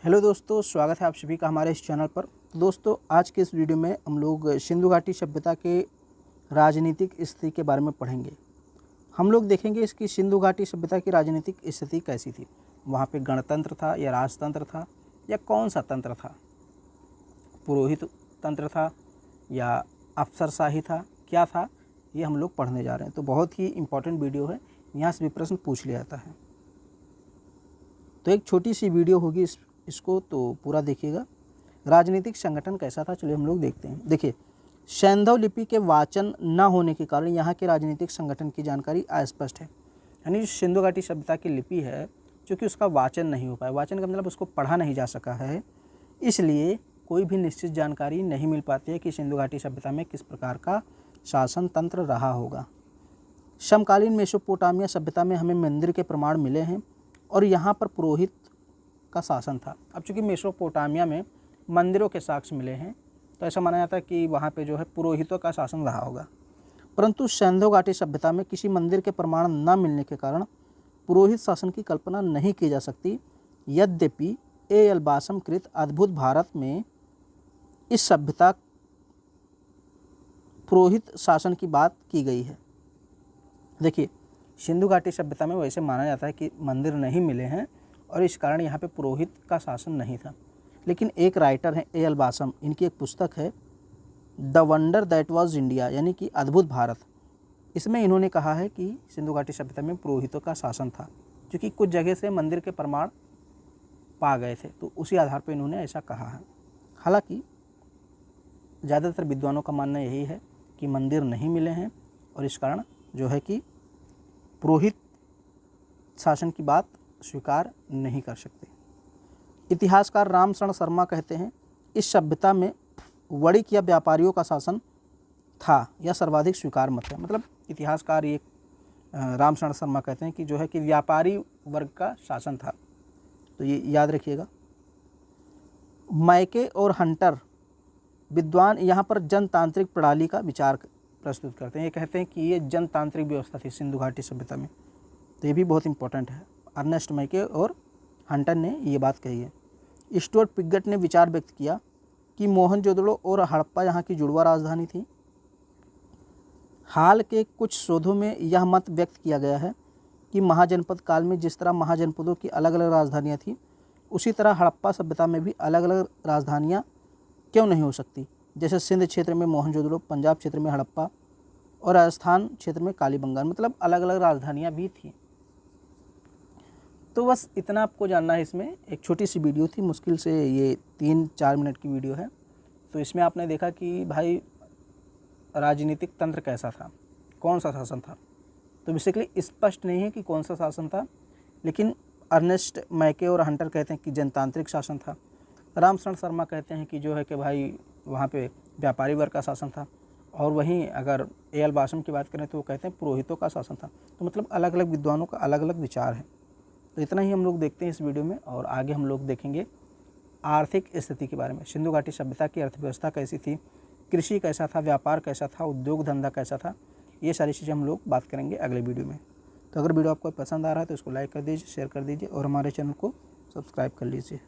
Hello दोस्तों, स्वागत है आप सभी का हमारे इस चैनल पर। दोस्तों, आज के इस वीडियो में हम लोग सिंधु घाटी सभ्यता के राजनीतिक स्थिति के बारे में पढ़ेंगे। हम लोग देखेंगे इसकी सिंधु घाटी सभ्यता की राजनीतिक स्थिति कैसी थी। वहाँ पे गणतंत्र था या राजतंत्र था या कौन सा तंत्र था, पुरोहित तंत्र था या अफसरशाही था, क्या था, ये हम लोग पढ़ने जा रहे हैं। तो बहुत ही इम्पोर्टेंट वीडियो है, यहाँ से भी प्रश्न पूछ लिया जाता है। तो एक छोटी सी वीडियो होगी, इसको तो पूरा देखिएगा। राजनीतिक संगठन कैसा था, चलिए हम लोग देखते हैं। देखिए, सैंधव लिपि के वाचन न होने के कारण यहाँ के राजनीतिक संगठन की जानकारी अस्पष्ट है। यानी जो सिंधु घाटी सभ्यता की लिपि है, क्योंकि उसका वाचन नहीं हो पाया, वाचन का मतलब उसको पढ़ा नहीं जा सका है, इसलिए कोई भी निश्चित जानकारी नहीं मिल पाती है कि सिंधु घाटी सभ्यता में किस प्रकार का शासन तंत्र रहा होगा। समकालीन मेसोपोटामिया सभ्यता में हमें मंदिर के प्रमाण मिले हैं और यहाँ पर पुरोहित का शासन था। अब चूँकि मेसोपोटामिया में मंदिरों के साक्ष्य मिले हैं, तो ऐसा माना जाता है कि वहाँ पे जो है पुरोहितों का शासन रहा होगा। परंतु सिंधु घाटी सभ्यता में किसी मंदिर के प्रमाण न मिलने के कारण पुरोहित शासन की कल्पना नहीं की जा सकती। यद्यपि ए.एल. बासम कृत अद्भुत भारत में इस सभ्यता पुरोहित शासन की बात की गई है। देखिए, सिंधु घाटी सभ्यता में वैसे माना जाता है कि मंदिर नहीं मिले हैं और इस कारण यहाँ पे पुरोहित का शासन नहीं था। लेकिन एक राइटर हैं ए.एल. बासम, इनकी एक पुस्तक है the wonder that was India, यानी कि अद्भुत भारत। इसमें इन्होंने कहा है कि सिंधु घाटी सभ्यता में पुरोहितों का शासन था, क्योंकि कुछ जगह से मंदिर के प्रमाण पा गए थे, तो उसी आधार पर इन्होंने ऐसा कहा है। हालांकि ज़्यादातर विद्वानों का मानना यही है कि मंदिर नहीं मिले हैं और इस कारण जो है कि पुरोहित शासन की बात स्वीकार नहीं कर सकते। इतिहासकार रामशरण शर्मा कहते हैं इस सभ्यता में वणिक या व्यापारियों का शासन था या सर्वाधिक स्वीकार मत है। मतलब इतिहासकार ये रामशरण शर्मा कहते हैं कि जो है कि व्यापारी वर्ग का शासन था। तो ये याद रखिएगा। मैके और हंटर विद्वान यहाँ पर जनतांत्रिक प्रणाली का विचार प्रस्तुत करते हैं। ये कहते हैं कि ये जनतांत्रिक व्यवस्था थी सिंधु घाटी सभ्यता में। तो ये भी बहुत इंपॉर्टेंट है। अर्नेस्ट मैके और हंटर ने ये बात कही है। स्टुअर्ट पिगट ने विचार व्यक्त किया कि मोहनजोदड़ो और हड़प्पा यहाँ की जुड़वा राजधानी थी। हाल के कुछ शोधों में यह मत व्यक्त किया गया है कि महाजनपद काल में जिस तरह महाजनपदों की अलग अलग राजधानियाँ थीं, उसी तरह हड़प्पा सभ्यता में भी अलग अलग राजधानियाँ क्यों नहीं हो सकती। जैसे सिंध क्षेत्र में मोहनजोदड़ो, पंजाब क्षेत्र में हड़प्पा और राजस्थान क्षेत्र में कालीबंगान, मतलब अलग अलग राजधानियाँ भी थी। तो बस इतना आपको जानना है। इसमें एक छोटी सी वीडियो थी, मुश्किल से ये 3-4 मिनट की वीडियो है। तो इसमें आपने देखा कि भाई राजनीतिक तंत्र कैसा था, कौन सा शासन था। तो बेसिकली स्पष्ट नहीं है कि कौन सा शासन था, लेकिन अर्नेस्ट मैके और हंटर कहते हैं कि जनतांत्रिक शासन था। रामशरण शर्मा कहते हैं कि जो है कि भाई वहाँ पे व्यापारी वर्ग का शासन था। और वहीं अगर ए.एल. बासम की बात करें तो वो कहते हैं पुरोहितों का शासन था। तो मतलब अलग अलग विद्वानों का अलग अलग विचार है। तो इतना ही हम लोग देखते हैं इस वीडियो में, और आगे हम लोग देखेंगे आर्थिक स्थिति के बारे में। सिंधु घाटी सभ्यता की अर्थव्यवस्था कैसी थी, कृषि कैसा था, व्यापार कैसा था, उद्योग धंधा कैसा था, ये सारी चीज़ें हम लोग बात करेंगे अगले वीडियो में। तो अगर वीडियो आपको पसंद आ रहा है तो इसको लाइक कर दीजिए, शेयर कर दीजिए और हमारे चैनल को सब्सक्राइब कर लीजिए।